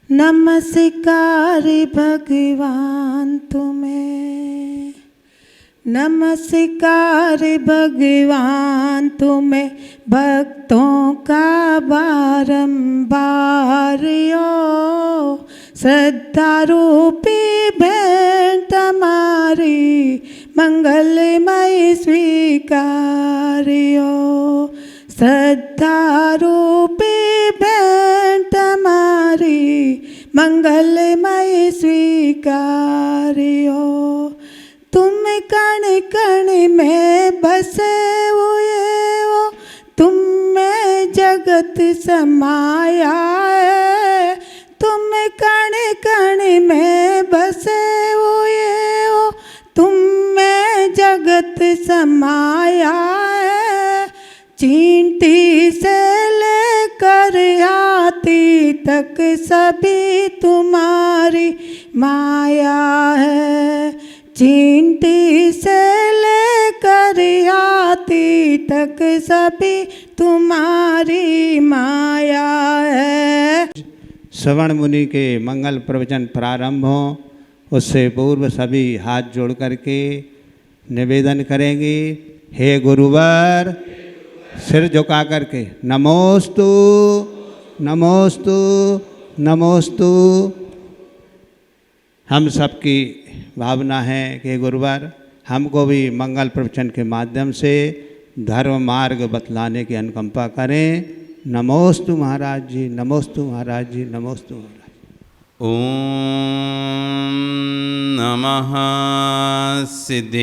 नमस्कार भगवान तुम्हें, नमस्कार भगवान तुम्हें, भक्तों का बारंबार यो श्रद्धा रूपी भेंट हमारी मंगलमय स्वीकार्यो। श्रद्धा रूपी भेंट हमारी मंगलमय स्वीकार्यो। तुम कण कण में बसे हुए हो, तुम में जगत समाया है। तुम कण कण में बसे हुए हो, तुम में जगत समाया है। चींटी से लेकर हाथी तक सभी तुम्हारी माया है। चींटी से लेकर हाथी तक सभी तुम्हारी माया है। श्रवण मुनि के मंगल प्रवचन प्रारंभ हों उससे पूर्व सभी हाथ जोड़ करके निवेदन करेंगे, हे गुरुवर, सिर झुका करके नमोस्तु नमोस्तु नमोस्तु। हम सबकी भावना है कि गुरुवर हमको भी मंगल प्रवचन के माध्यम से धर्म मार्ग बतलाने की अनुकंपा करें। नमोस्तु महाराज जी, नमोस्तु महाराज जी, नमोस्तु महाराज। ओम नमः सिद्धेभ्यः।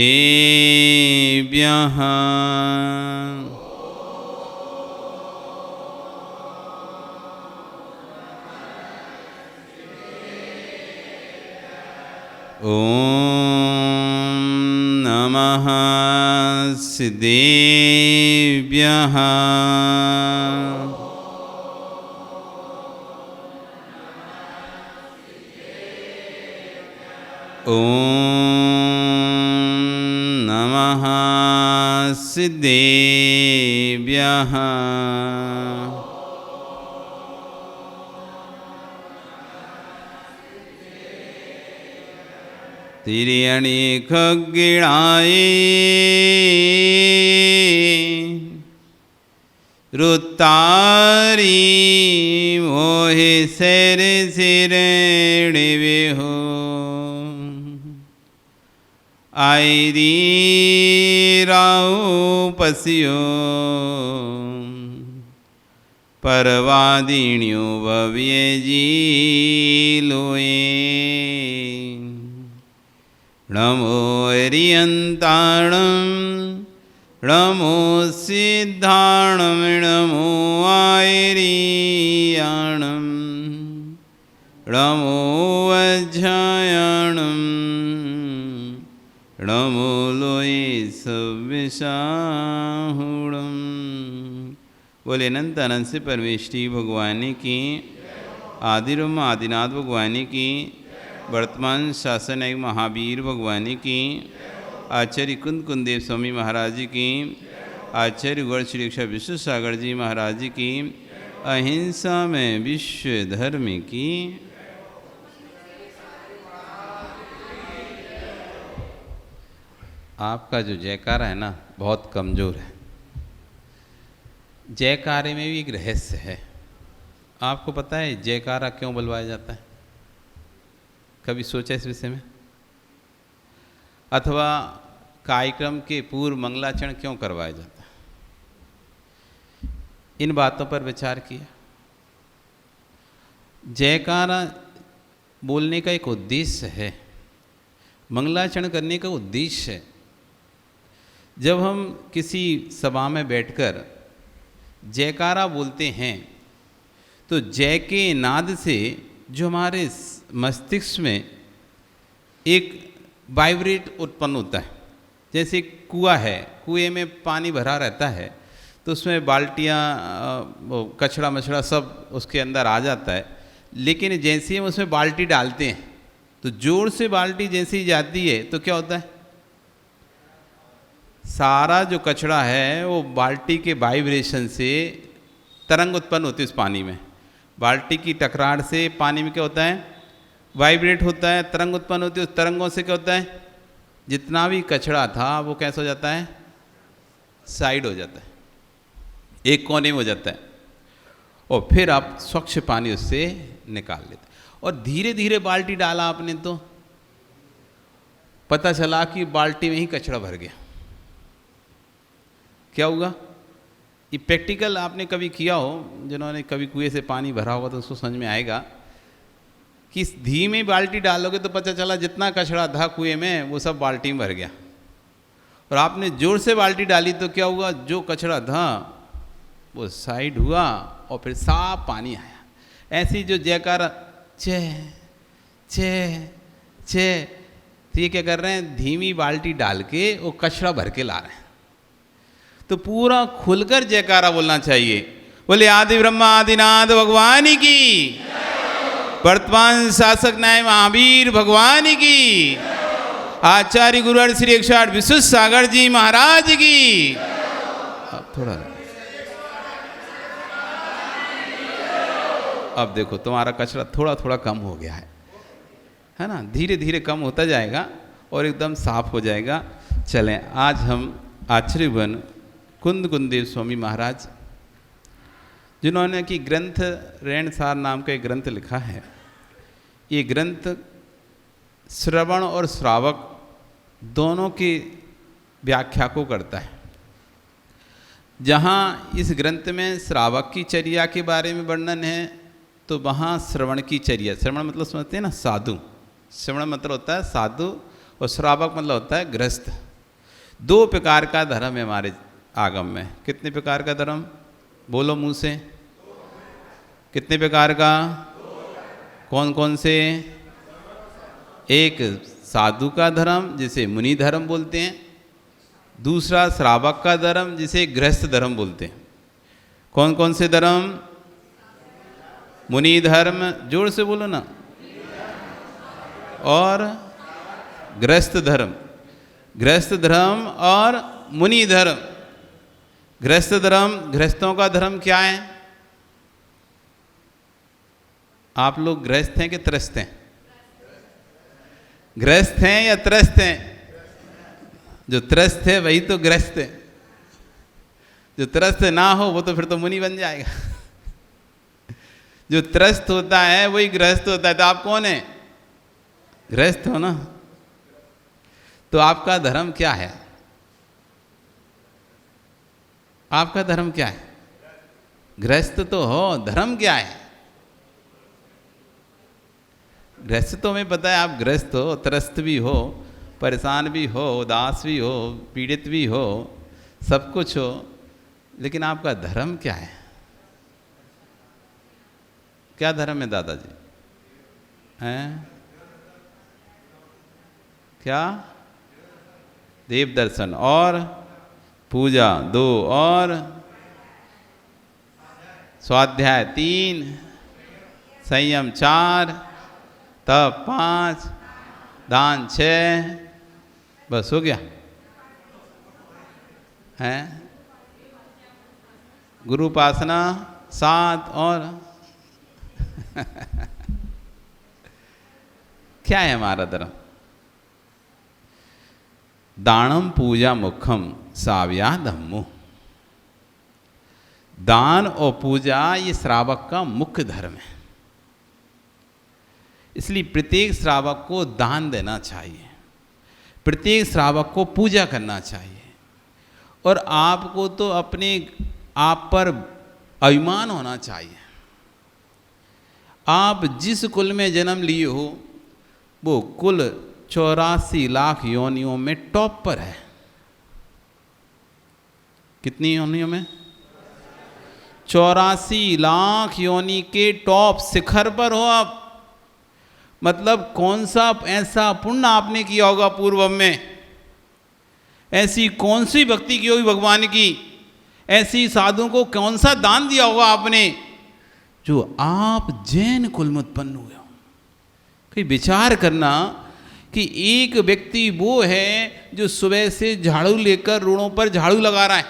ओम नमः सिद्धेभ्यः। ओम नमः सिद्धेभ्यः। तिर्यणि खग्गिणाये रुतारी मोहे सिर सिरेणि विहो। आयरी राहु पसियो परवादिन्यो भव्य जी लोए। नमो हरियंताणं नमो सिद्धाणं नमो आयरियाणं नमो वज्रायणं नमो लोये सव्यसाहुणं। बोले अनंत अनंत से परमेष्टि भगवान की, आदिरम आदिनाथ भगवान की, वर्तमान शासन एक महावीर भगवान की, आचार्य कुंद कुंदेव स्वामी महाराज जी की, आचार्य गौड़ श्री विश्व सागर जी महाराज जी की, अहिंसा में विश्व धर्म की। आपका जो जयकारा है ना बहुत कमज़ोर है। जयकारे में भी एक रहस्य है। आपको पता है जयकारा क्यों बुलवाया जाता है? कभी सोचा इस विषय में? अथवा कार्यक्रम के पूर्व मंगलाचरण क्यों करवाया जाता है? इन बातों पर विचार किया? जयकारा बोलने का एक उद्देश्य है, मंगलाचरण करने का उद्देश्य है। जब हम किसी सभा में बैठकर जयकारा बोलते हैं तो जय के नाद से जो हमारे मस्तिष्क में एक वाइब्रेट उत्पन्न होता है। जैसे कुआं है, कुएं में पानी भरा रहता है तो उसमें बाल्टियाँ, कचड़ा मछड़ा सब उसके अंदर आ जाता है। लेकिन जैसे ही हम उसमें बाल्टी डालते हैं तो जोर से बाल्टी जैसे ही जाती है तो क्या होता है, सारा जो कचरा है वो बाल्टी के वाइब्रेशन से तरंग उत्पन्न होती है उस पानी में। बाल्टी की टकरार से पानी में क्या होता है, वाइब्रेट होता है, तरंग उत्पन्न होती है। उस तरंगों से क्या होता है, जितना भी कचरा था वो कैसा हो जाता है, साइड हो जाता है, एक कोने में हो जाता है, और फिर आप स्वच्छ पानी उससे निकाल लेते। और धीरे धीरे बाल्टी डाला आपने तो पता चला कि बाल्टी में ही कचरा भर गया। क्या होगा, ये प्रैक्टिकल आपने कभी किया हो, जिन्होंने कभी कुएं से पानी भरा होगा तो उसको समझ में आएगा कि धीमे बाल्टी डालोगे तो पता चला जितना कचरा था कुएं में वो सब बाल्टी में भर गया, और आपने जोर से बाल्टी डाली तो क्या हुआ, जो कचरा था वो साइड हुआ और फिर साफ पानी आया। ऐसी जो जयकारा चे चे चे, तो ये क्या कर रहे हैं, धीमी बाल्टी डाल के वो कचरा भर के ला रहे हैं। तो पूरा खुलकर जयकारा बोलना चाहिए, बोले आदि ब्रह्मा आदिनाथ भगवान की, वर्तमान शासक न्याय महावीर भगवान की, आचार्य गुरुवर श्री 108 विश्व सागर जी महाराज की। अब थोड़ा, अब देखो तुम्हारा कचरा थोड़ा थोड़ा कम हो गया है ना, धीरे धीरे कम होता जाएगा और एकदम साफ हो जाएगा। चलें, आज हम आचार्यवन कुंद कुंदेव स्वामी महाराज, जिन्होंने कि ग्रंथ रेणसार नाम का एक ग्रंथ लिखा है, ये ग्रंथ श्रवण और श्रावक दोनों की व्याख्या को करता है। जहाँ इस ग्रंथ में श्रावक की चर्या के बारे में वर्णन है, तो वहाँ श्रवण की चर्या, श्रवण मतलब समझते हैं ना, साधु, श्रवण मतलब होता है साधु, और श्रावक मतलब होता है गृहस्थ। दो प्रकार का धर्म है हमारे आगम में। कितने प्रकार का धर्म, बोलो मुंह से, कितने प्रकार का, कौन कौन से, एक साधु का धर्म जिसे मुनि धर्म बोलते हैं, दूसरा श्रावक का धर्म जिसे गृहस्थ धर्म बोलते हैं। कौन कौन से धर्म, मुनि धर्म, जोर से बोलो ना, और गृहस्थ धर्म, गृहस्थ धर्म और मुनि धर्म। गृहस्थ धर्म, गृहस्थों का धर्म क्या है, आप लोग गृहस्थ हैं कि त्रस्त हैं, गृहस्थ हैं या त्रस्त हैं, जो त्रस्त है वही तो गृहस्थ है, जो त्रस्त ना हो वो तो फिर तो मुनि बन जाएगा। जो त्रस्त होता है वही गृहस्थ होता है। तो आप कौन है, गृहस्थ हो ना। तो आपका धर्म क्या है, आपका धर्म क्या है, गृहस्थ तो हो, धर्म क्या है। गृहस्थ तो हमें पता है, आप गृहस्थ हो, त्रस्त भी हो, परेशान भी हो, उदास भी हो, पीड़ित भी हो, सब कुछ हो, लेकिन आपका धर्म क्या है, क्या धर्म है दादाजी, हैं क्या, देव दर्शन और पूजा 2, और स्वाध्याय 3, संयम 4, तप 5, दान 6, बस हो गया है। गुरु उपासना 7, और क्या है हमारा धर्म, दानम पूजा मुखम साव्या धम्मो। दान और पूजा ये श्रावक का मुख्य धर्म है। इसलिए प्रत्येक श्रावक को दान देना चाहिए, प्रत्येक श्रावक को पूजा करना चाहिए, और आपको तो अपने आप पर अभिमान होना चाहिए। आप जिस कुल में जन्म लिए हो वो कुल 84 लाख योनियों में टॉप पर है। कितनी योनियों में, 84 लाख योनि के टॉप शिखर पर हो आप। मतलब कौन सा ऐसा पुण्य आपने किया होगा पूर्व में, ऐसी कौन सी भक्ति की होगी भगवान की, ऐसी साधु को कौन सा दान दिया होगा आपने, जो आप जैन कुल में उत्पन्न हुए हो। कहीं विचार करना कि एक व्यक्ति वो है जो सुबह से झाड़ू लेकर रोड़ों पर झाड़ू लगा रहा है।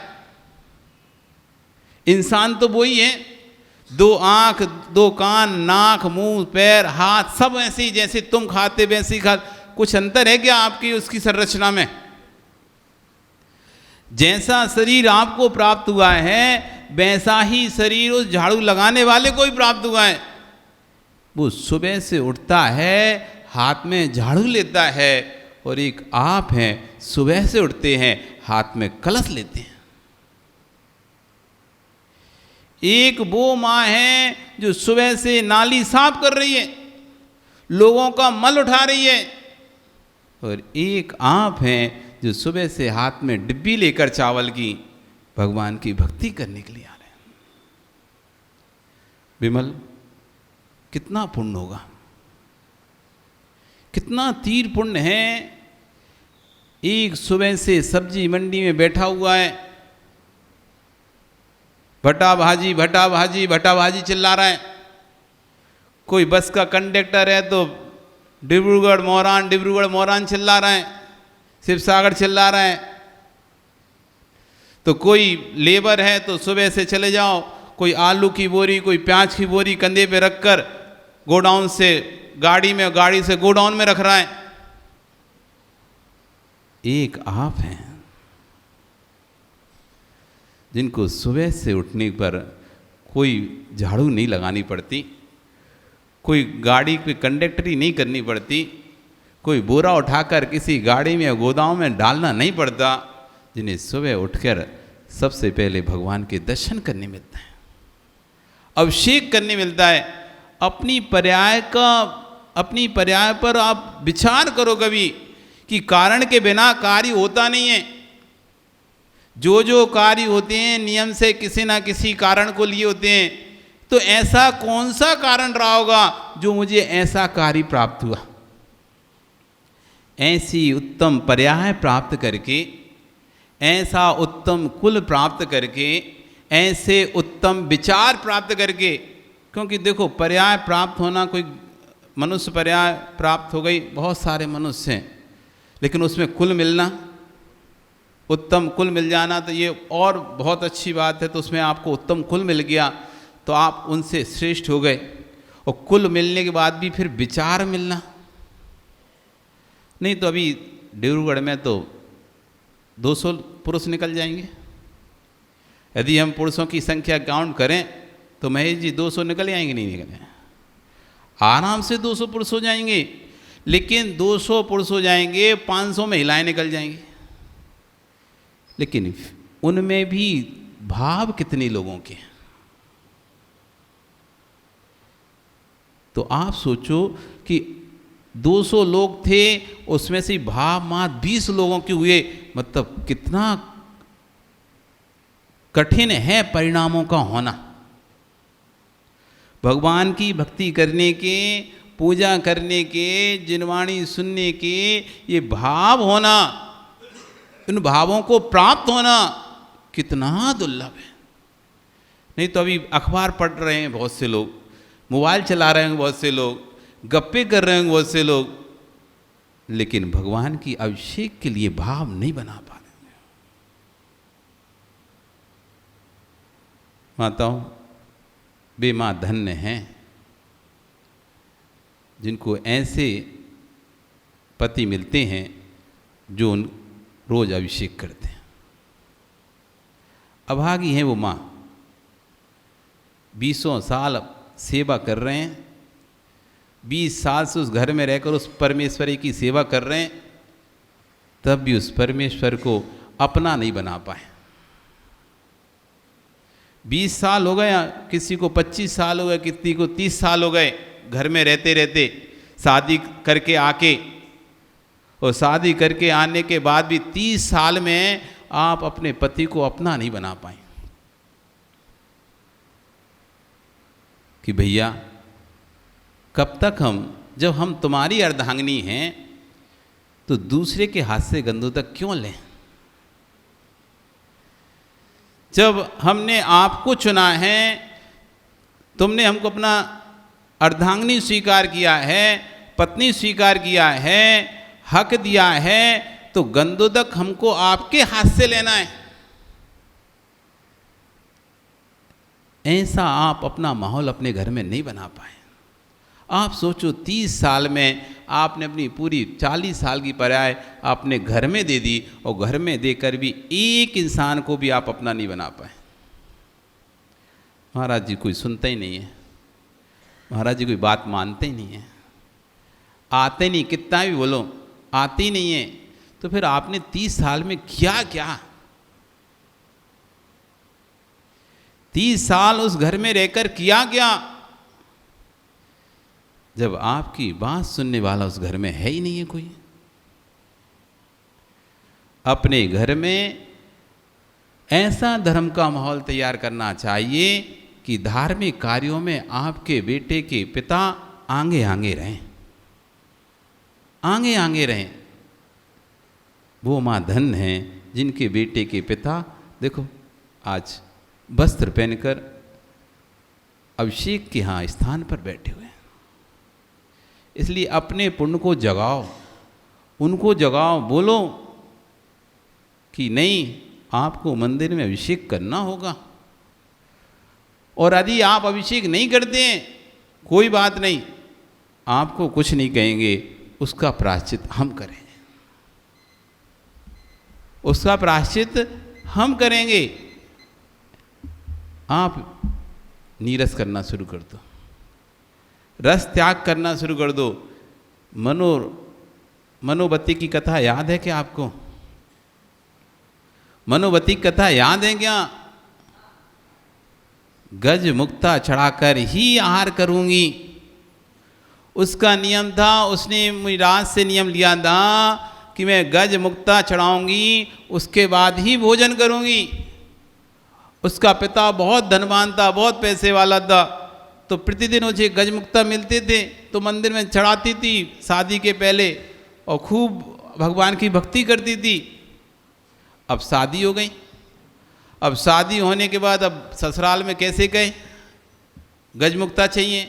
इंसान तो वही है दो आंख, दो कान, नाक, मुंह, पैर, हाथ सब ऐसे ही जैसे तुम खाते वैसे ही खा। कुछ अंतर है क्या आपकी उसकी संरचना में? जैसा शरीर आपको प्राप्त हुआ है वैसा ही शरीर उस झाड़ू लगाने वाले को भी प्राप्त हुआ है। वो सुबह से उठता है, हाथ में झाड़ू लेता है, और एक आप हैं सुबह से उठते हैं, हाथ में कलश लेते हैं। एक वो माँ है जो सुबह से नाली साफ कर रही है, लोगों का मल उठा रही है, और एक आप हैं जो सुबह से हाथ में डिब्बी लेकर चावल की भगवान की भक्ति करने के लिए आ रहे हैं। विमल, कितना पुण्य होगा, कितना तीर पुण्य है। एक सुबह से सब्जी मंडी में बैठा हुआ है, भटा भाजी भटा भाजी भटा भाजी चिल्ला रहा है। कोई बस का कंडक्टर है तो डिब्रूगढ़ मोरान चिल्ला रहा है, शिवसागर चिल्ला रहा है। तो कोई लेबर है तो सुबह से चले जाओ, कोई आलू की बोरी, कोई प्याज की बोरी कंधे पे रखकर गोडाउन से गाड़ी से गोडाउन में रख रहा है। एक आप हैं जिनको सुबह से उठने पर कोई झाड़ू नहीं लगानी पड़ती, कोई गाड़ी की कंडक्टरी नहीं करनी पड़ती, कोई बोरा उठाकर किसी गाड़ी में या गोदाम में डालना नहीं पड़ता, जिन्हें सुबह उठकर सबसे पहले भगवान के दर्शन करने मिलता है, अभिषेक करने मिलता है। अपनी पर्याय पर आप विचार करो कभी कि कारण के बिना कार्य होता नहीं है। जो जो कार्य होते हैं नियम से किसी ना किसी कारण को लिए होते हैं। तो ऐसा कौन सा कारण रहा होगा जो मुझे ऐसा कार्य प्राप्त हुआ? ऐसी उत्तम पर्याय प्राप्त करके, ऐसा उत्तम कुल प्राप्त करके, ऐसे उत्तम विचार प्राप्त करके, क्योंकि देखो पर्याय प्राप्त होना, कोई मनुष्य पर्याय प्राप्त हो गई, बहुत सारे मनुष्य हैं, लेकिन उसमें कुल मिलना, उत्तम कुल मिल जाना तो ये और बहुत अच्छी बात है। तो उसमें आपको उत्तम कुल मिल गया तो आप उनसे श्रेष्ठ हो गए। और कुल मिलने के बाद भी फिर विचार मिलना, नहीं तो अभी डिब्रूगढ़ में तो 200 पुरुष निकल जाएंगे। यदि हम पुरुषों की संख्या काउंट करें तो महेश जी 200 निकल आएंगे? नहीं निकले, आराम से 200 पुरुष हो जाएंगे। लेकिन 200 पुरुष हो जाएंगे, 500 महिलाएं निकल जाएंगी। लेकिन उनमें भी भाव कितने लोगों के हैं? तो आप सोचो कि 200 लोग थे, उसमें से भाव मात्र 20 लोगों के हुए, मतलब कितना कठिन है परिणामों का होना। भगवान की भक्ति करने के, पूजा करने के, जिनवाणी सुनने के ये भाव होना, इन भावों को प्राप्त होना कितना दुर्लभ है। नहीं तो अभी अखबार पढ़ रहे हैं बहुत से लोग, मोबाइल चला रहे हैं बहुत से लोग, गप्पे कर रहे हैं बहुत से लोग, लेकिन भगवान की अभिषेक के लिए भाव नहीं बना पा रहे। माताओं, वे माँ धन्य हैं जिनको ऐसे पति मिलते हैं जो रोज अभिषेक करते हैं। अभागी हैं वो माँ, 20 साल सेवा कर रहे हैं, 20 साल से उस घर में रहकर उस परमेश्वरी की सेवा कर रहे हैं, तब भी उस परमेश्वर को अपना नहीं बना पाए। 20 साल हो गए, किसी को 25 साल हो गए, किसी को 30 साल हो गए घर में रहते रहते, शादी करके आके, और शादी करके आने के बाद भी 30 साल में आप अपने पति को अपना नहीं बना पाए कि भैया कब तक जब हम तुम्हारी अर्धांगिनी हैं तो दूसरे के हाथ से गंधोदक क्यों लें? जब हमने आपको चुना है, तुमने हमको अपना अर्धांगिनी स्वीकार किया है, पत्नी स्वीकार किया है, हक दिया है, तो गंधोदक हमको आपके हाथ से लेना है। ऐसा आप अपना माहौल अपने घर में नहीं बना पाए। आप सोचो 30 साल में आपने अपनी पूरी 40 साल की पराय आपने घर में दे दी, और घर में देकर भी एक इंसान को भी आप अपना नहीं बना पाए। महाराज जी कोई सुनता ही नहीं है, महाराज जी कोई बात मानते ही नहीं है, आते नहीं, कितना भी बोलो आते ही नहीं है। तो फिर आपने 30 साल में किया क्या? 30 साल उस घर में रहकर किया क्या, जब आपकी बात सुनने वाला उस घर में है ही नहीं है कोई। अपने घर में ऐसा धर्म का माहौल तैयार करना चाहिए कि धार्मिक कार्यों में आपके बेटे के पिता आगे आगे रहें, आगे आगे रहें। वो माँ धन हैं जिनके बेटे के पिता देखो आज वस्त्र पहनकर अभिषेक के यहाँ स्थान पर बैठे हुए हैं। इसलिए अपने पुण्य को जगाओ, उनको जगाओ, बोलो कि नहीं आपको मंदिर में अभिषेक करना होगा। और यदि आप अभिषेक नहीं करते हैं कोई बात नहीं, आपको कुछ नहीं कहेंगे, उसका प्रायश्चित हम करेंगे, उसका प्रायश्चित हम करेंगे। आप नीरस करना शुरू कर दो, रस त्याग करना शुरू कर दो। मनोवती की कथा याद है क्या आपको? मनोवती की कथा याद है क्या? गज मुक्ता चढ़ाकर ही आहार करूंगी, उसका नियम था। उसने मिराज से नियम लिया था कि मैं गज मुक्ता चढ़ाऊंगी उसके बाद ही भोजन करूंगी। उसका पिता बहुत धनवान था, बहुत पैसे वाला था, तो प्रतिदिन उसे गजमुक्ता मिलते थे तो मंदिर में चढ़ाती थी शादी के पहले, और खूब भगवान की भक्ति करती थी। अब शादी हो गई, अब शादी होने के बाद अब ससुराल में कैसे गए, गजमुक्ता चाहिए।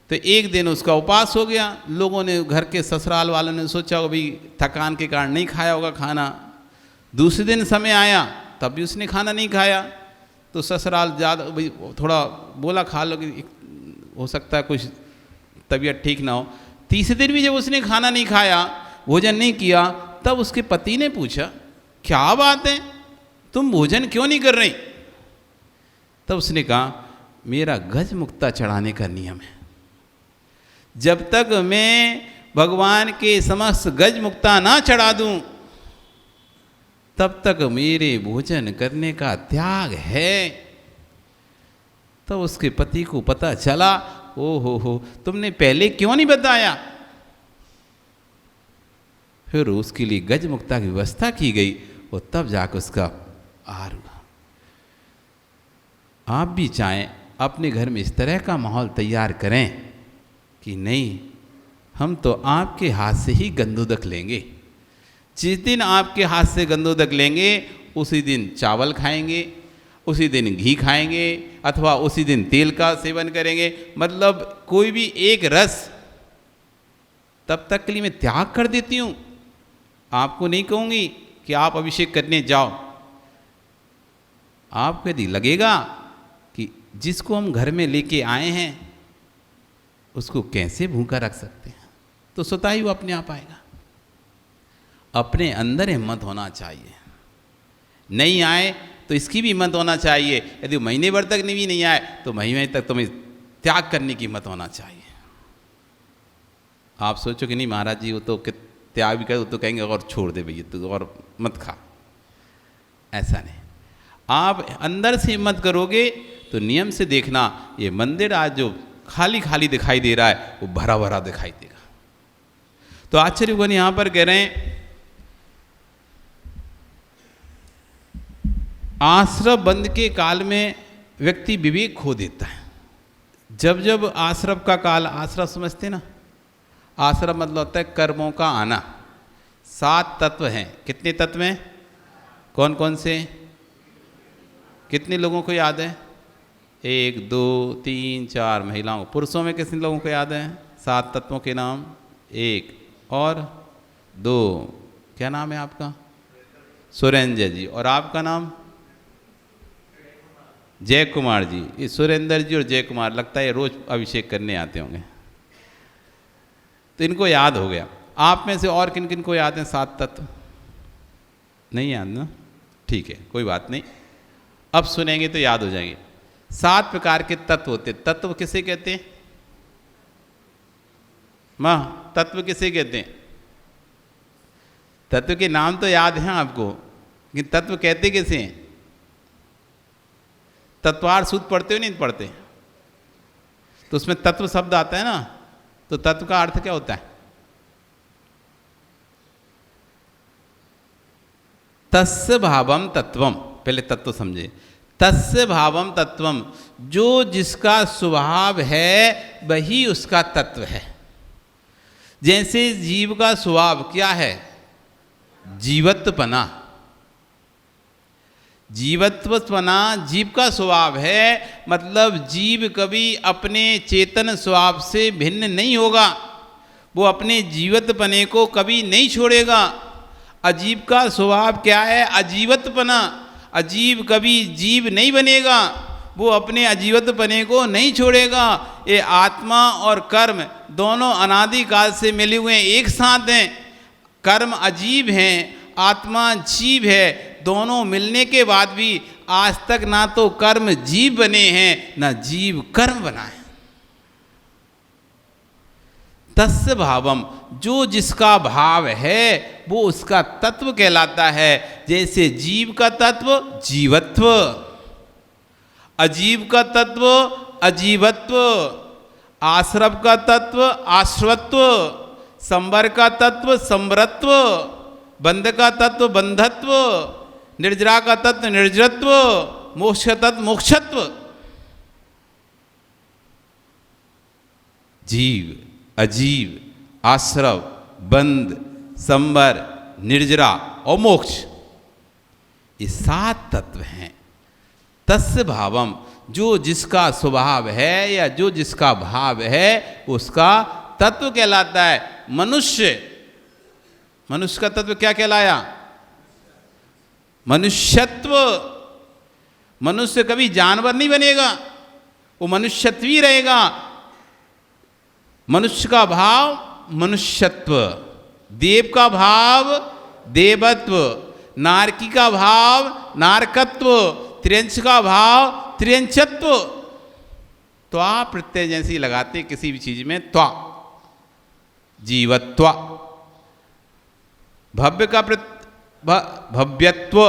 तो एक दिन उसका उपवास हो गया। लोगों ने, घर के ससुराल वालों ने सोचा भाई थकान के कारण नहीं खाया होगा खाना। दूसरे दिन समय आया तब भी उसने खाना नहीं खाया। तो ससुराल ज़्यादा भाई थोड़ा बोला खा लो, कि हो सकता है कुछ तबीयत ठीक ना हो। तीसरे दिन भी जब उसने खाना नहीं खाया, भोजन नहीं किया, तब उसके पति ने पूछा क्या बात है, तुम भोजन क्यों नहीं कर रही? तब उसने कहा मेरा गज मुक्ता चढ़ाने का नियम है, जब तक मैं भगवान के समक्ष गज मुक्ता ना चढ़ा दूं तब तक मेरे भोजन करने का त्याग है। तो उसके पति को पता चला, ओ हो तुमने पहले क्यों नहीं बताया? फिर उसके लिए गज मुक्ता की व्यवस्था की गई और तब जाकर उसका आहार हुआ। आप भी चाहें अपने घर में इस तरह का माहौल तैयार करें कि नहीं, हम तो आपके हाथ से ही गंदोदक लेंगे। जिस दिन आपके हाथ से गंदोदक लेंगे उसी दिन चावल खाएंगे, उसी दिन घी खाएंगे, अथवा उसी दिन तेल का सेवन करेंगे। मतलब कोई भी एक रस तब तक के लिए मैं त्याग कर देती हूँ। आपको नहीं कहूँगी कि आप अभिषेक करने जाओ। आपको यदि लगेगा कि जिसको हम घर में लेके आए हैं उसको कैसे भूखा रख सकते हैं, तो स्वतः ही वो अपने आप आएगा। अपने अंदर हिम्मत होना चाहिए। नहीं आए तो इसकी भी हिम्मत होना चाहिए। यदि महीने भर तक भी नहीं आए तो महीने तक तुम्हें त्याग करने की हिम्मत होना चाहिए। आप सोचो कि नहीं महाराज जी वो तो त्याग भी करे तो कहेंगे और छोड़ दे भैया तू और मत खा, ऐसा नहीं। आप अंदर से हिम्मत करोगे तो नियम से देखना, ये मंदिर आज जो खाली खाली दिखाई दे रहा है वो भरा भरा दिखाई देगा। तो आचार्य भगवान यहाँ पर कह रहे हैं आश्रम बंद के काल में व्यक्ति विवेक खो देता है। जब जब आश्रम का काल, आश्रम समझते ना, आश्रम मतलब होता है कर्मों का आना। 7 तत्व हैं। कितने तत्व हैं? कौन कौन से? कितने लोगों को याद है? 1 2 3 4 महिलाओं। पुरुषों में कितने लोगों को याद है 7 तत्वों के नाम? 1 और 2। क्या नाम है आपका? सुरेंद्र जी। और आपका नाम? जय कुमार जी, ये सुरेंद्र जी और जय कुमार, लगता है ये रोज अभिषेक करने आते होंगे, तो इनको याद हो गया। आप में से और किन किन को याद हैं 7 तत्व? नहीं याद ना, ठीक है, कोई बात नहीं, अब सुनेंगे तो याद हो जाएंगे। 7 प्रकार के तत्व होते। तत्व किसे कहते हैं माँ? तत्व किसे कहते हैं? तत्व के नाम तो याद हैं आपको, लेकिन तत्व कहते किसे हैं? तत्वार सूत्र पढ़ते हो नहीं पढ़ते? तो उसमें तत्व शब्द आता है ना, तो तत्व का अर्थ क्या होता है? तस्य भावम तत्वम। पहले तत्व समझे। तस्य भावम तत्वम, जो जिसका स्वभाव है वही उसका तत्व है। जैसे जीव का स्वभाव क्या है? जीवत्वपना। जीवत्वपना जीव का स्वभाव है, मतलब जीव कभी अपने चेतन स्वभाव से भिन्न नहीं होगा, वो अपने जीवत्वपने को कभी नहीं छोड़ेगा। अजीव का स्वभाव क्या है? अजीवत्वपना। अजीव कभी जीव नहीं बनेगा, वो अपने अजीवत्वपने को नहीं छोड़ेगा। ये आत्मा और कर्म दोनों अनादि काल से मिले हुए हैं, एक साथ हैं। कर्म अजीब हैं, आत्मा जीव है। दोनों मिलने के बाद भी आज तक ना तो कर्म जीव बने हैं ना जीव कर्म बना है। तस्य भावम, जो जिसका भाव है वो उसका तत्व कहलाता है। जैसे जीव का तत्व जीवत्व, अजीव का तत्व अजीवत्व, आश्रव का तत्व आश्रवत्व, संवर का तत्व संवरत्व, बंध का तत्व बंधत्व, निर्जरा का तत्व निर्जरत्व, मोक्ष का तत्व मोक्षत्व। जीव, अजीव, आश्रव, बंध, संवर, निर्जरा और मोक्ष, ये 7 तत्व हैं। तस्य भावम, जो जिसका स्वभाव है या जो जिसका भाव है उसका तत्व कहलाता है। मनुष्य, मनुष्य का तत्व क्या कहलाया? मनुष्यत्व। मनुष्य कभी जानवर नहीं बनेगा, वो मनुष्यत्व ही रहेगा। मनुष्य का भाव मनुष्यत्व, देव का भाव देवत्व, नारकी का भाव नारकत्व, त्रियंश का भाव त्रियंचत्व। त्वा प्रत्यय जैसी लगाते किसी भी चीज में, त्वा जीवत्व। भव्य का भव्यत्व,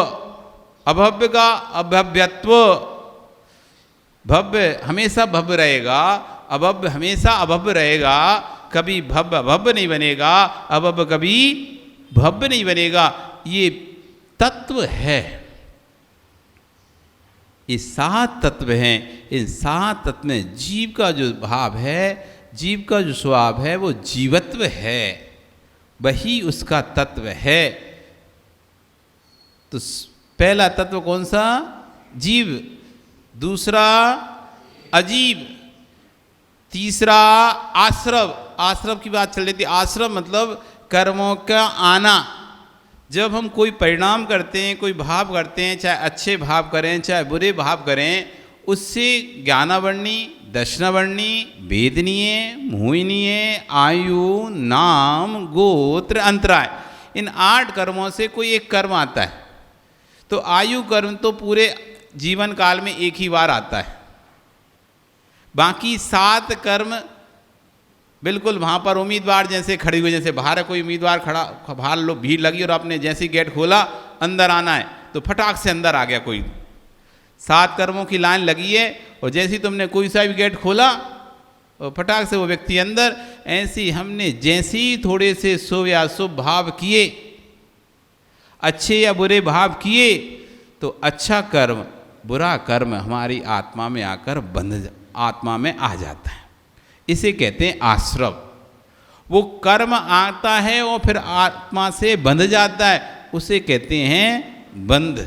अभव्य का अभव्यत्व। भव्य हमेशा भव्य रहेगा, अभव्य हमेशा अभव्य रहेगा। कभी भव्य अभव्य नहीं बनेगा, अभव्य कभी भव्य नहीं बनेगा। ये तत्व है। ये 7 तत्व हैं। इन 7 तत्व में जीव का जो भाव है, जीव का जो स्वभाव है वो जीवत्व है, वही उसका तत्व है। तो पहला तत्व कौन सा? जीव। दूसरा अजीव। तीसरा आश्रव। आश्रव की बात चल रही थी। आश्रव मतलब कर्मों का आना। जब हम कोई परिणाम करते हैं, कोई भाव करते हैं, चाहे अच्छे भाव करें चाहे बुरे भाव करें, उससे ज्ञानावर्णी, दर्शनावर्णी, वेदनीय, मोहिनीय, आयु, नाम, गोत्र, अंतराय, इन 8 कर्मों से कोई एक कर्म आता है। तो आयु कर्म तो पूरे जीवन काल में एक ही बार आता है। बाकी 7 कर्म बिल्कुल वहाँ पर उम्मीदवार जैसे खड़े हुए, जैसे बाहर कोई उम्मीदवार खड़ा, बाहर लो भीड़ लगी और आपने जैसे ही गेट खोला अंदर आना है तो फटाक से अंदर आ गया कोई। 7 कर्मों की लाइन लगी है और जैसे ही तुमने कोई सा भी गेट खोला और फटाक से वो व्यक्ति अंदर। ऐसे ही हमने जैसे ही थोड़े से शुभ या अशुभ भाव किए, अच्छे या बुरे भाव किए, तो अच्छा कर्म बुरा कर्म हमारी आत्मा में आकर आत्मा में आ जाता है। इसे कहते हैं आश्रव। वो कर्म आता है और फिर आत्मा से बंध जाता है, उसे कहते हैं बंध।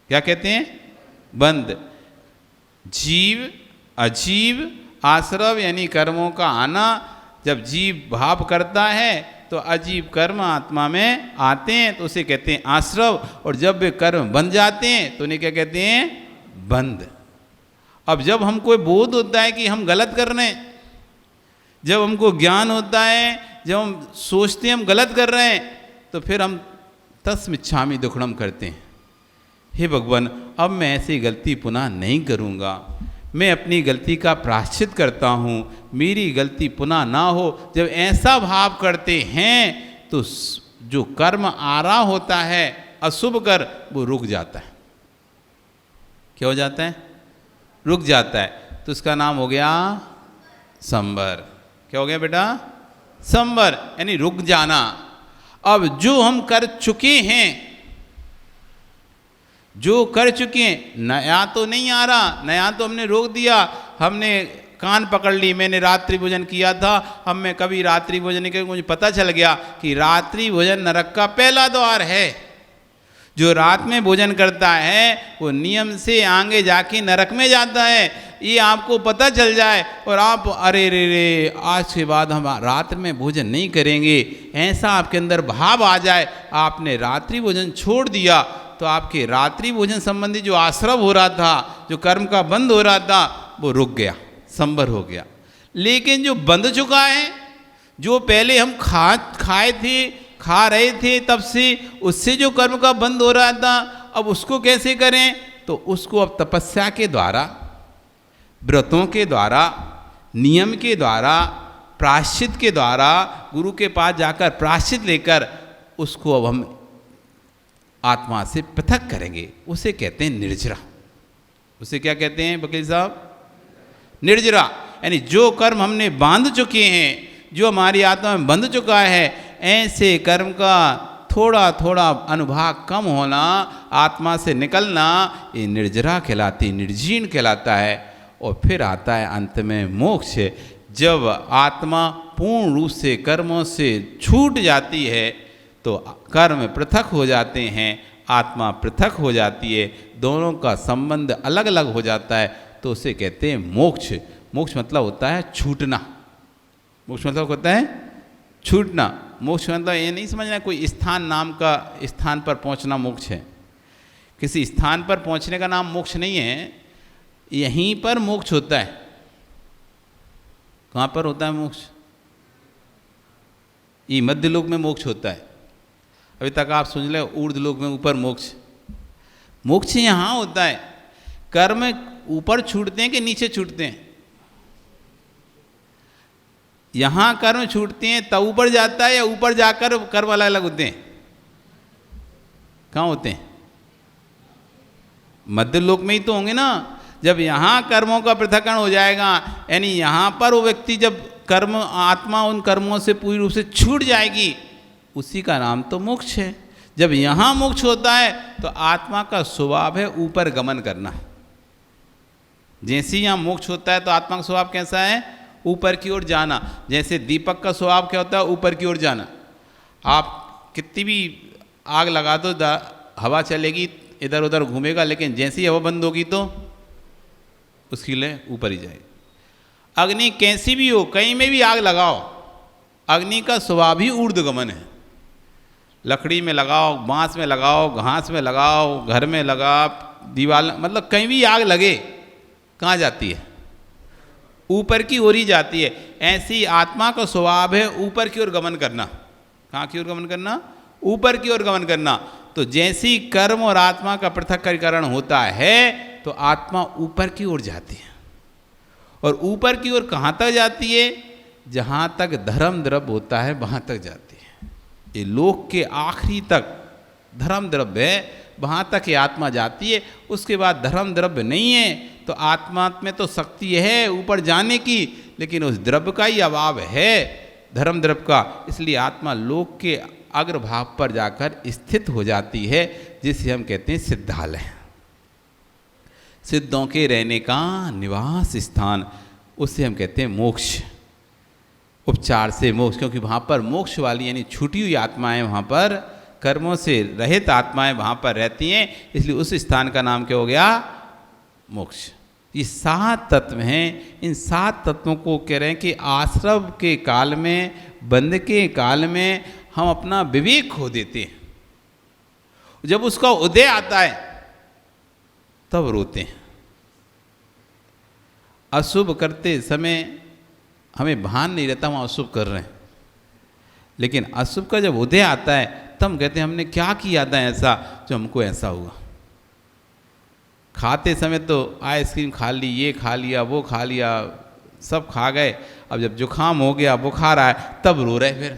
क्या कहते हैं? बंध। जीव, अजीव, आश्रव यानी कर्मों का आना। जब जीव भाव करता है तो अजीब कर्म आत्मा में आते हैं, तो उसे कहते हैं आश्रव। और जब वे कर्म बन जाते हैं तो उन्हें क्या कहते हैं? बंद। अब जब हमको बोध होता है कि हम गलत कर रहे हैं, जब हमको ज्ञान होता है, जब हम सोचते हैं हम गलत कर रहे हैं, तो फिर हम तस्मिच्छामि दुक्कडम करते हैं। हे भगवान, अब मैं ऐसी गलती पुनः नहीं करूँगा, मैं अपनी गलती का प्रायश्चित करता हूँ, मेरी गलती पुनः ना हो। जब ऐसा भाव करते हैं तो जो कर्म आ रहा होता है अशुभ कर, वो रुक जाता है। क्या हो जाता है? रुक जाता है। तो इसका नाम हो गया संवर। क्या हो गया बेटा? संवर, यानी रुक जाना। अब जो हम कर चुके हैं, जो कर चुके हैं, नया तो नहीं आ रहा, नया तो हमने रोक दिया। हमने कान पकड़ ली, मैंने रात्रि भोजन किया था, अब मैं कभी रात्रि भोजन के मुझे पता चल गया कि रात्रि भोजन नरक का पहला द्वार है। जो रात में भोजन करता है वो नियम से आगे जाके नरक में जाता है। ये आपको पता चल जाए और आप अरे रे रे, आज के बाद हम रात में भोजन नहीं करेंगे, ऐसा आपके अंदर भाव आ जाए, आपने रात्रि भोजन छोड़ दिया, तो आपके रात्रि भोजन संबंधी जो आश्रव हो रहा था, जो कर्म का बंद हो रहा था, वो रुक गया, संवर हो गया। लेकिन जो बंद चुका है, जो पहले हम खा रहे थे तब से, उससे जो कर्म का बंद हो रहा था, अब उसको कैसे करें? तो उसको अब तपस्या के द्वारा, व्रतों के द्वारा, नियम के द्वारा, प्रायश्चित के द्वारा, गुरु के पास जाकर प्रायश्चित लेकर उसको अब हम आत्मा से पृथक करेंगे। उसे कहते हैं निर्जरा। उसे क्या कहते हैं वकील साहब? निर्जरा। यानी जो कर्म हमने बांध चुके हैं, जो हमारी आत्मा में बंध चुका है, ऐसे कर्म का थोड़ा थोड़ा अनुभाग कम होना, आत्मा से निकलना, ये निर्जरा कहलाती, निर्जीर्ण कहलाता है। और फिर आता है अंत में मोक्ष। जब आत्मा पूर्ण रूप से कर्मों से छूट जाती है तो कर्म पृथक हो जाते हैं, आत्मा पृथक हो जाती है, दोनों का संबंध अलग अलग हो जाता है, तो उसे कहते हैं मोक्ष। मोक्ष मतलब होता है छूटना। मोक्ष मतलब होता है छूटना। मोक्ष मतलब ये नहीं समझना कोई स्थान, नाम का स्थान पर पहुंचना मोक्ष है। किसी स्थान पर पहुंचने का नाम मोक्ष नहीं है, यहीं पर मोक्ष होता है। कहाँ पर होता है मोक्ष? ये मध्य लोक में मोक्ष होता है। अभी तक आप सुन ले ऊर्ध्व लोक में ऊपर मोक्ष। मोक्ष यहाँ होता है। कर्म ऊपर छूटते हैं कि नीचे छूटते हैं? यहाँ कर्म छूटते हैं तब ऊपर जाता है, या ऊपर जाकर कर्म अलग अलग होते हैं? कहाँ होते हैं? मध्य लोक में ही तो होंगे ना। जब यहाँ कर्मों का पृथक्करण हो जाएगा, यानी यहाँ पर वो व्यक्ति जब कर्म, आत्मा उन कर्मों से पूरी रूप से छूट जाएगी, उसी का नाम तो मोक्ष है। जब यहाँ मोक्ष होता है तो आत्मा का स्वभाव है ऊपर गमन करना। जैसे ही यहाँ मोक्ष होता है तो आत्मा का स्वभाव कैसा है? ऊपर की ओर जाना। जैसे दीपक का स्वभाव क्या होता है? ऊपर की ओर जाना। आप कितनी भी आग लगा दो, हवा चलेगी, इधर उधर घूमेगा, लेकिन जैसे ही हवा बंद होगी तो उसकी ले ऊपर ही जाएगी। अग्नि कैसी भी हो, कहीं में भी आग लगाओ, अग्नि का स्वभाव ही ऊर्ध्वगमन है। लकड़ी में लगाओ, बांस में लगाओ, घास में लगाओ, घर में लगाओ, दीवार, मतलब कहीं भी आग लगे कहाँ जाती है? ऊपर की ओर ही जाती है। ऐसी आत्मा का स्वभाव है ऊपर की ओर गमन करना। कहाँ की ओर गमन करना? ऊपर की ओर गमन करना। तो जैसी कर्म और आत्मा का पृथक्करण होता है तो आत्मा ऊपर की ओर जाती है। और ऊपर की ओर कहाँ तक जाती है? जहाँ तक धर्म द्रव्य होता है वहाँ तक जाती है। ये लोक के आखिरी तक धर्म द्रव्य है, वहाँ तक ये आत्मा जाती है। उसके बाद धर्म द्रव्य नहीं है तो आत्मा में तो शक्ति है ऊपर जाने की, लेकिन उस द्रव्य का ही अभाव है, धर्म द्रव्य का। इसलिए आत्मा लोक के अग्रभाव पर जाकर स्थित हो जाती है, जिसे हम कहते हैं सिद्धालय, सिद्धों के रहने का निवास स्थान। उसे हम कहते हैं मोक्ष। उपचार से मोक्ष, क्योंकि वहाँ पर मोक्ष वाली यानी छूटी हुई आत्माएं, वहाँ पर कर्मों से रहित आत्माएं वहाँ पर रहती हैं, इसलिए उस स्थान का नाम क्या हो गया? मोक्ष। ये 7 तत्व हैं। इन 7 तत्वों को कह रहे हैं कि आश्रव के काल में, बंध के काल में हम अपना विवेक खो देते हैं। जब उसका उदय आता है तब रोते हैं। अशुभ करते समय हमें भान नहीं रहता हम अशुभ कर रहे हैं, लेकिन अशुभ का जब उदय आता है तब हम कहते हैं हमने क्या किया था ऐसा जो हमको ऐसा हुआ। खाते समय तो आइसक्रीम खा ली, ये खा लिया, वो खा लिया, सब खा गए, अब जब जुकाम हो गया, बुखार आया, तब रो रहे फिर,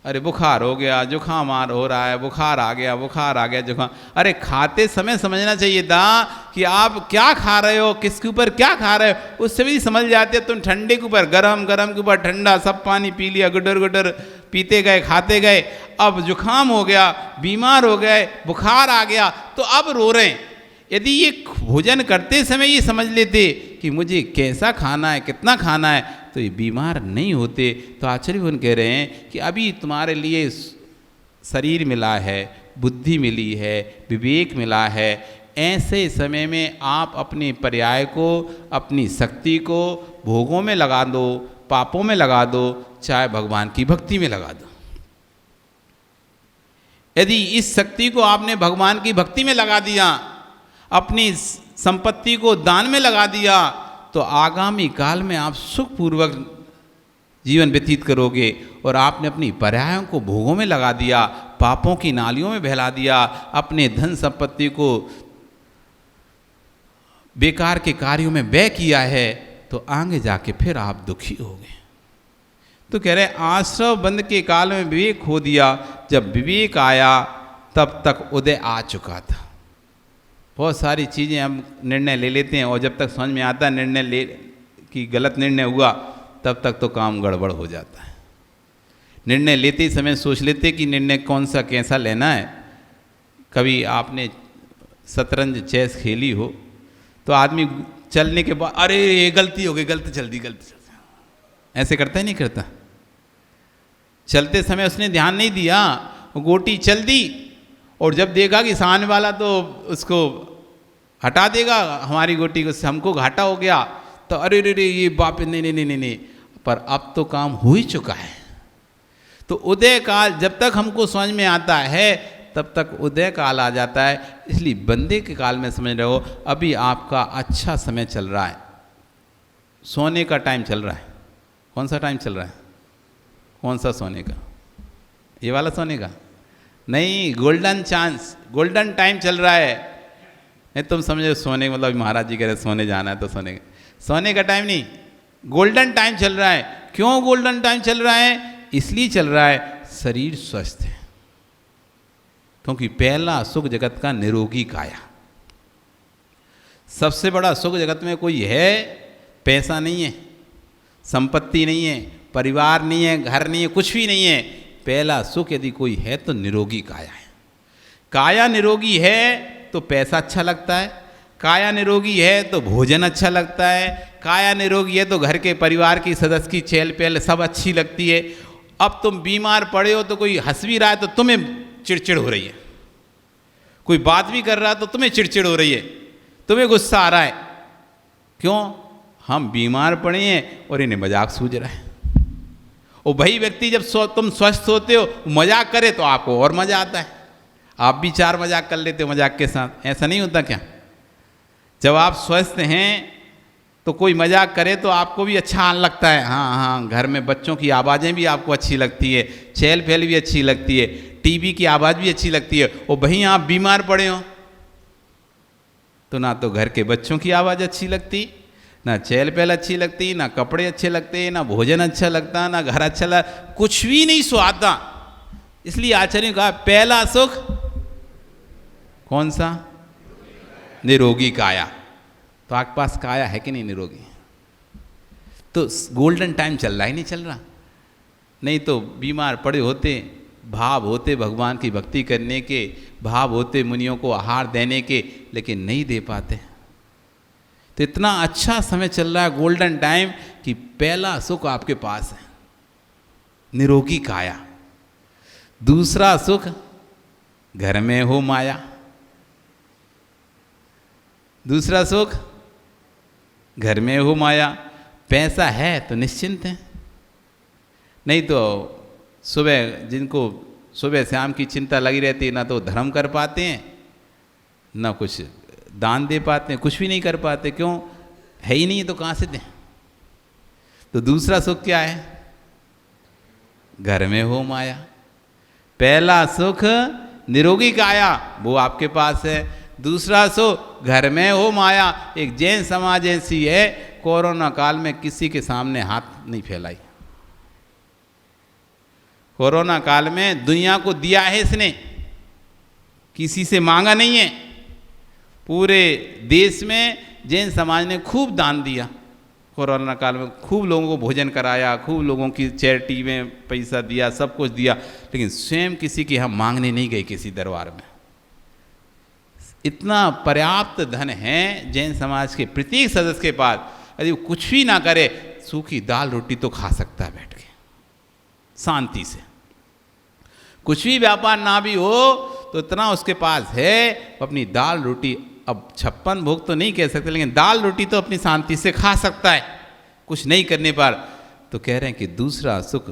अरे बुखार हो गया, जुकाम हो रहा है, बुखार आ गया जुकाम। अरे खाते समय समझना चाहिए था कि आप क्या खा रहे हो, किसके ऊपर क्या खा रहे हो, उससे भी समझ जाते। तुम ठंडे के ऊपर गरम, गरम के ऊपर ठंडा, सब पानी पी लिया, गुडर गुडर पीते गए, खाते गए, अब जुकाम हो गया, बीमार हो गए, बुखार आ गया, तो अब रो रहे हैं। यदि ये भोजन करते समय ये समझ लेते कि मुझे कैसा खाना है, कितना खाना है, तो ये बीमार नहीं होते। तो आचार्य भगवान कह रहे हैं कि अभी तुम्हारे लिए शरीर मिला है, बुद्धि मिली है, विवेक मिला है, ऐसे समय में आप अपने पर्याय को, अपनी शक्ति को भोगों में लगा दो, पापों में लगा दो, चाहे भगवान की भक्ति में लगा दो। यदि इस शक्ति को आपने भगवान की भक्ति में लगा दिया, अपनी संपत्ति को दान में लगा दिया, तो आगामी काल में आप सुखपूर्वक जीवन व्यतीत करोगे। और आपने अपनी पर्यायों को भोगों में लगा दिया, पापों की नालियों में बहला दिया, अपने धन संपत्ति को बेकार के कार्यों में व्यय किया है, तो आगे जाके फिर आप दुखी होगे। तो कह रहे आश्रव बंद के काल में विवेक खो दिया, जब विवेक आया तब तक उदय आ चुका था। बहुत सारी चीज़ें हम निर्णय ले लेते हैं और जब तक समझ में आता है निर्णय ले कि गलत निर्णय हुआ, तब तक तो काम गड़बड़ हो जाता है। निर्णय लेते ही समय सोच लेते कि निर्णय कौन सा कैसा लेना है। कभी आपने शतरंज चेस खेली हो तो आदमी चलने के बाद अरे ये गलती हो गई, गलती चल दी, ऐसे करता ही नहीं करता। चलते समय उसने ध्यान नहीं दिया, गोटी चल दी और जब देखा कि सामने वाला तो उसको हटा देगा हमारी गोटी को, हमको घाटा हो गया, तो अरे रे रे ये बाप नहीं नहीं नहीं नहीं, पर अब तो काम हो ही चुका है। तो उदय काल जब तक हमको समझ में आता है तब तक उदय काल आ जाता है। इसलिए बंदे के काल में समझ रहे हो अभी आपका अच्छा समय चल रहा है, सोने का टाइम चल रहा है। कौन सा टाइम चल रहा है? कौन सा सोने का? ये वाला सोने का नहीं, गोल्डन चांस, गोल्डन टाइम चल रहा है। नहीं तुम समझो सोने का मतलब महाराज जी कह रहे सोने जाना है तो सोने का टाइम नहीं, गोल्डन टाइम चल रहा है। क्यों गोल्डन टाइम चल रहा है? इसलिए चल रहा है शरीर स्वस्थ है, क्योंकि पहला सुख जगत का निरोगी काया। सबसे बड़ा सुख जगत में कोई है? पैसा नहीं है, संपत्ति नहीं है, परिवार नहीं है, घर नहीं है, कुछ भी नहीं है। पहला सुख यदि कोई है तो निरोगी काया है। काया निरोगी है तो पैसा अच्छा लगता है, काया निरोगी है तो भोजन अच्छा लगता है, काया निरोगी है तो घर के परिवार की सदस्य की चहल पहल सब अच्छी लगती है। अब तुम बीमार पड़े हो तो कोई हंस भी रहा है तो तुम्हें चिड़चिड़ हो रही है, कोई बात भी कर रहा है तो तुम्हें चिड़चिड़ हो रही है, तुम्हें गुस्सा आ रहा है। क्यों? हम बीमार पड़े हैं और इन्हें मजाक सूझ रहा है। और वही व्यक्ति जब तुम स्वस्थ होते हो मजाक करे तो आपको और मजा आता है, आप भी चार मजाक कर लेते हो मजाक के साथ। ऐसा नहीं होता क्या? जब आप स्वस्थ हैं तो कोई मजाक करे तो आपको भी अच्छा लगता है। हाँ हाँ, घर में बच्चों की आवाज़ें भी आपको अच्छी लगती है, चहल पहल भी अच्छी लगती है, टीवी की आवाज़ भी अच्छी लगती है। और वहीं आप बीमार पड़े हो तो ना तो घर के बच्चों की आवाज़ अच्छी लगती, ना चहल पहल अच्छी लगती, ना कपड़े अच्छे लगते, ना भोजन अच्छा लगता, ना घर अच्छा लगता, कुछ भी नहीं सुहाता। इसलिए आचार्य ने कहा पहला सुख कौन सा? निरोगी काया। तो आपके पास काया है कि नहीं निरोगी? तो गोल्डन टाइम चल रहा ही नहीं चल रहा, नहीं तो बीमार पड़े होते, भाव होते भगवान की भक्ति करने के, भाव होते मुनियों को आहार देने के, लेकिन नहीं दे पाते। तो इतना अच्छा समय चल रहा है गोल्डन टाइम कि पहला सुख आपके पास है निरोगी काया। दूसरा सुख घर में हो माया, दूसरा सुख घर में हो माया। पैसा है तो निश्चिंत है, नहीं तो सुबह जिनको सुबह शाम की चिंता लगी रहती है, ना तो धर्म कर पाते हैं, ना कुछ दान दे पाते हैं, कुछ भी नहीं कर पाते। क्यों? है ही नहीं है तो कहाँ से दें। तो दूसरा सुख क्या है? घर में हो माया। पहला सुख निरोगी काया, वो आपके पास है। दूसरा सुख घर में हो माया। एक जैन समाज ऐसी है, कोरोना काल में किसी के सामने हाथ नहीं फैलाई। कोरोना काल में दुनिया को दिया है इसने, किसी से मांगा नहीं है। पूरे देश में जैन समाज ने खूब दान दिया। कोरोना काल में खूब लोगों को भोजन कराया, खूब लोगों की चैरिटी में पैसा दिया, सब कुछ दिया, लेकिन स्वयं किसी के यहाँ मांगने नहीं गए किसी दरबार में। इतना पर्याप्त धन है जैन समाज के प्रत्येक सदस्य के पास, यदि वो कुछ भी ना करे सूखी दाल रोटी तो खा सकता है बैठ के शांति से। कुछ भी व्यापार ना भी हो तो इतना उसके पास है, अपनी दाल रोटी, अब 56 भोग तो नहीं कह सकते, लेकिन दाल रोटी तो अपनी शांति से खा सकता है कुछ नहीं करने पर। तो कह रहे हैं कि दूसरा सुख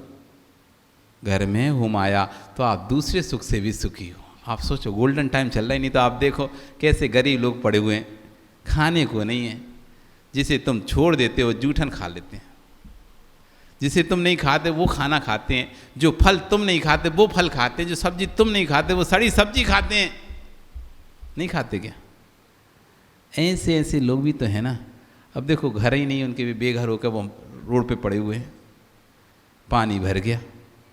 घर में हो माया, तो आप दूसरे सुख से भी सुखी हो। आप सोचो गोल्डन टाइम चल रहा है, नहीं तो आप देखो कैसे गरीब लोग पड़े हुए हैं, खाने को नहीं है। जिसे तुम छोड़ देते हो जूठन खा लेते हैं, जिसे तुम नहीं खाते वो खाना खाते हैं, जो फल तुम नहीं खाते वो फल खाते हैं, जो सब्जी तुम नहीं खाते वो सड़ी सब्जी खाते हैं। नहीं खाते क्या? ऐसे ऐसे लोग भी तो हैं ना। अब देखो घर ही नहीं उनके, भी बेघर होकर वो रोड पे पड़े हुए हैं, पानी भर गया,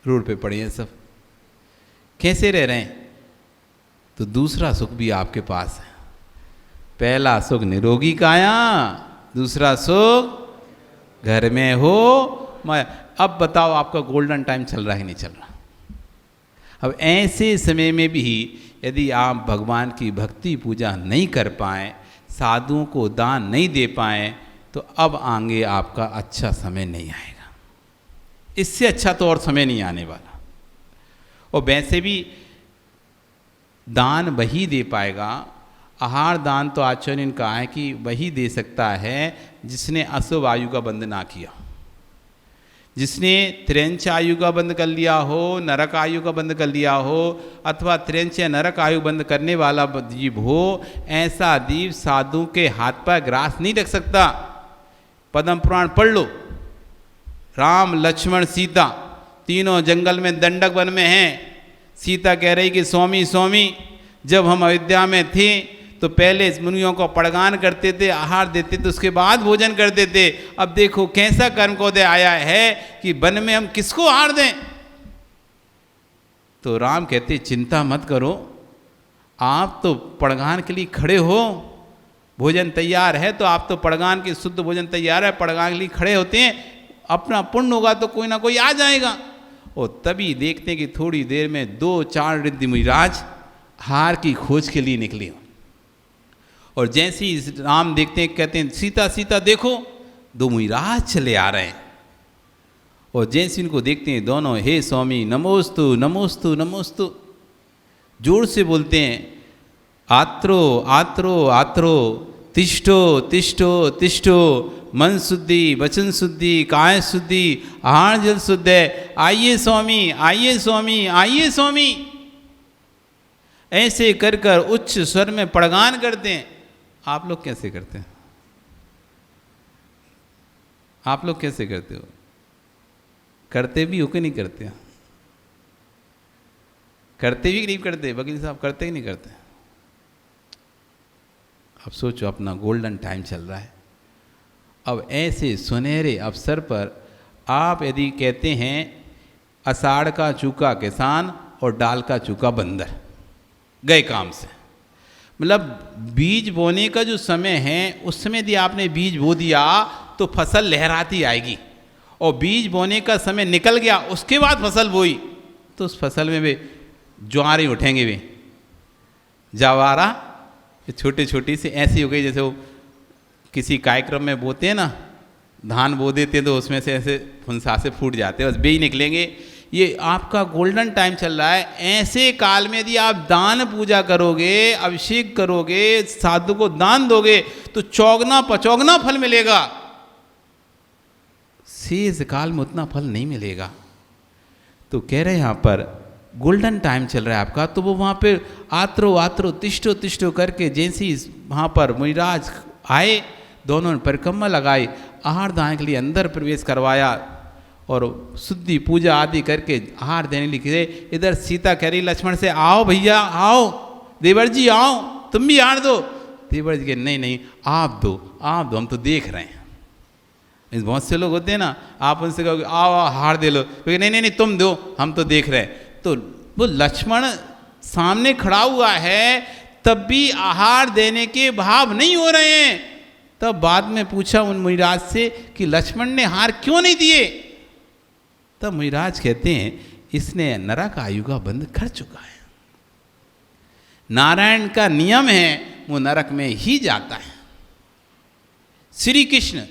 रोड पे पड़े हैं, सब कैसे रह रहे हैं? तो दूसरा सुख भी आपके पास है। पहला सुख निरोगी काया, दूसरा सुख घर में हो माया। अब बताओ आपका गोल्डन टाइम चल रहा है नहीं चल रहा? अब ऐसे समय में भी यदि आप भगवान की भक्ति पूजा नहीं कर पाएँ, साधुओं को दान नहीं दे पाएँ, तो अब आगे आपका अच्छा समय नहीं आएगा। इससे अच्छा तो और समय नहीं आने वाला। और वैसे भी दान वही दे पाएगा, आहार दान तो आचार्य ने कहा है कि वही दे सकता है जिसने अशुभ आयु का बंध ना किया, जिसने त्रिंच आयु का बंध कर लिया हो, नरक आयु का बंध कर लिया हो, अथवा त्रिंच या नरक आयु बंध करने वाला जीव हो। ऐसा जीव साधु के हाथ पर ग्रास नहीं रख सकता। पद्म पुराण पढ़ लो, राम लक्ष्मण सीता तीनों जंगल में दंडक वन में हैं। सीता कह रही कि स्वामी स्वामी, जब हम अयोध्या में थे तो पहले मुनियों को पड़गान करते थे, आहार देते थे, उसके बाद भोजन करते थे। अब देखो कैसा कर्मकोदय आया है कि वन में हम किसको आहार दें। तो राम कहते चिंता मत करो, आप तो पड़गान के लिए खड़े हो, भोजन तैयार है, तो आप तो पड़गान के शुद्ध भोजन तैयार है, पड़गान के लिए खड़े होते हैं, अपना पुण्य होगा तो कोई ना कोई आ जाएगा। और तभी देखते हैं कि थोड़ी देर में 2-4 रिद्धि मुनिराज हार की खोज के लिए निकले। और जैसे ही राम देखते हैं, कहते हैं सीता सीता देखो, 2 मुनिराज चले आ रहे हैं। और जैसे इनको देखते हैं दोनों, हे स्वामी नमोस्तु नमोस्तु नमोस्तु, जोर से बोलते हैं, आत्रो आत्रो आत्रो, तिष्ठो तिष्ठो तिष्ठो, मन शुद्धि, वचन शुद्धि, काय शुद्धि, आहार जल शुद्ध है, आइए स्वामी आइए स्वामी आइए स्वामी। ऐसे कर कर उच्च स्वर में पड़गान करते हैं। आप लोग कैसे करते हैं? आप लोग कैसे करते हो? करते भी हो कि नहीं करते? करते भी नहीं करते? वकील साहब करते ही नहीं करते? अब सोचो, अपना गोल्डन टाइम चल रहा है। अब ऐसे सुनहरे अवसर पर आप यदि कहते हैं आषाढ़ का चूका किसान और डाल का चूका बंदर, गए काम से। मतलब बीज बोने का जो समय है, उस समय यदि आपने बीज बो दिया तो फसल लहराती आएगी, और बीज बोने का समय निकल गया उसके बाद फसल बोई तो उस फसल में भी ज्वारे उठेंगे। भी जवारा छोटी छोटी सी ऐसी हो गई, जैसे वो किसी कार्यक्रम में बोते हैं ना, धान बो देते हैं तो उसमें से ऐसे फुंसा से फूट जाते हैं, बस बीज निकलेंगे। ये आपका गोल्डन टाइम चल रहा है। ऐसे काल में यदि आप दान पूजा करोगे, अभिषेक करोगे, साधु को दान दोगे तो चौगना पचौगना फल मिलेगा। शेष काल में उतना फल नहीं मिलेगा। तो कह रहे हैं यहाँ पर गोल्डन टाइम चल रहा है आपका, तो वो वहाँ पे आत्रो आत्रो तिष्ठो तिष्ठो करके जैसे ही वहाँ पर मुनिराज आए दोनों ने परिक्रमा लगाई, आहार दान के लिए अंदर प्रवेश करवाया और शुद्धि पूजा आदि करके आहार देने लिखे। इधर सीता कह रही लक्ष्मण से, आओ भैया आओ, देवर जी आओ, तुम भी आहार दो। देवर जी के नहीं नहीं आप दो, हम तो देख रहे हैं। इस बहुत से लोग होते हैं ना, आप उनसे कहोगे आओ आहार दे लो, नहीं नहीं नहीं तुम दो, हम तो देख रहे हैं। तो वो लक्ष्मण सामने खड़ा हुआ है, तब भी आहार देने के भाव नहीं हो रहे हैं। तब बाद में पूछा उन मुनिराज से कि लक्ष्मण ने आहार क्यों नहीं दिए? तब मुनिराज कहते हैं इसने नरक आयु का बंध कर चुका है। नारायण का नियम है वो नरक में ही जाता है। श्री कृष्ण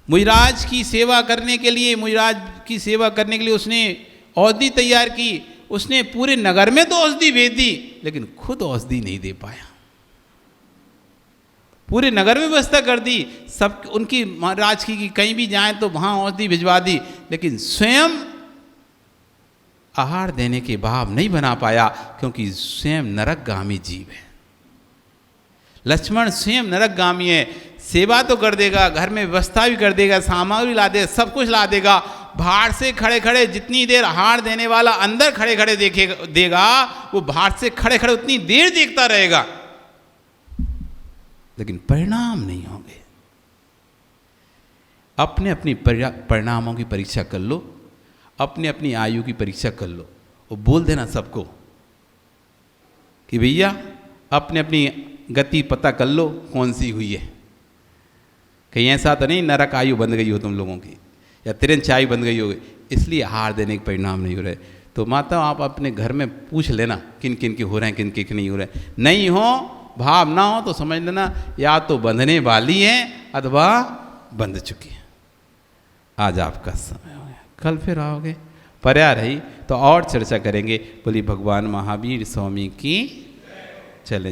मुनिराज की सेवा करने के लिए, मुनिराज की सेवा करने के लिए उसने औषधि तैयार की। उसने पूरे नगर में तो औषधि भेज दी, लेकिन खुद औषधि नहीं दे पाया। पूरे नगर में व्यवस्था कर दी, सब उनकी महाराज की कहीं भी जाएं तो वहां औषधि भिजवा दी, लेकिन स्वयं आहार देने के भाव नहीं बना पाया, क्योंकि स्वयं नरकगामी जीव है। लक्ष्मण स्वयं नरकगामी है। सेवा तो कर देगा, घर में व्यवस्था भी कर देगा, सामग्री ला देगा, सब कुछ ला देगा। बाहर से खड़े खड़े जितनी देर आहार देने वाला अंदर खड़े खड़े देगा, वो बाहर से खड़े खड़े उतनी देर देखता रहेगा, लेकिन परिणाम नहीं होंगे। अपने अपनी परिणामों की परीक्षा कर लो, अपने अपनी आयु की परीक्षा कर लो, और बोल देना सबको कि भैया अपने अपनी गति पता कर लो कौन सी हुई है। कहीं ऐसा तो नहीं नरक आयु बंद गई हो तुम लोगों की, या तिरंच आयु बंद गई हो, इसलिए आहार देने के परिणाम नहीं हो रहे। तो माता आप अपने घर में पूछ लेना किन किन के हो रहे हैं, किन किन के नहीं हो रहे। नहीं हो, भाव ना हो तो समझ लेना या तो बंधने वाली है अथवा बंध चुकी है। आज आपका समय हो गया, कल फिर आओगे, पर्या रही तो और चर्चा करेंगे। बोली भगवान महावीर स्वामी की। चलें।